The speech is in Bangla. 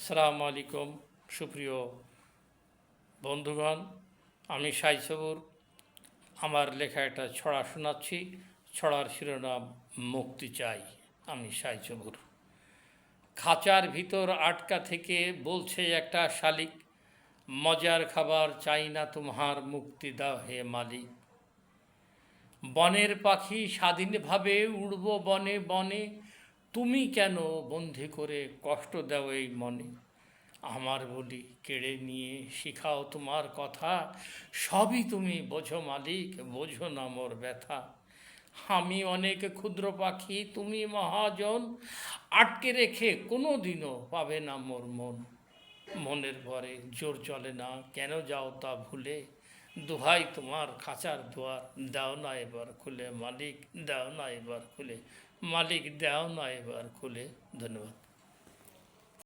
আসসালামু আলাইকুম সুপ্রিয় বন্ধুগণ, আমি সাই সবুর। আমার লেখা একটা ছড়া শোনাচ্ছি। ছড়ার শিরোনাম মুক্তি চাই। আমি সাই সবুর। খাঁচার ভিতর আটকা থেকে বলছে একটা শালিক, মজার খাবার চাই না তোমার, মুক্তি দাও হে মালিক। বনের পাখি স্বাধীনভাবে উড়ব বনে বনে, তুমি কেন বন্দি করে কষ্ট দাও এই মনে। আমার বলি কেড়ে নিয়ে শিখাও তোমার কথা, সবই তুমি বোঝো মালিক, বোঝো না মোর ব্যথা। আমি অনেক ক্ষুদ্র পাখি, তুমি মহাজন, আটকে রেখে কোনো দিনও পাবে না মোর মন। মনের ভরে জোর চলে না, কেন যাও তা ভুলে, দোহাই তোমার খাঁচার দুয়ার, দাও না এবার খুলে মালিক, দাও না এবার খুলে মালিক, দাও না এবার খুলে। ধন্যবাদ।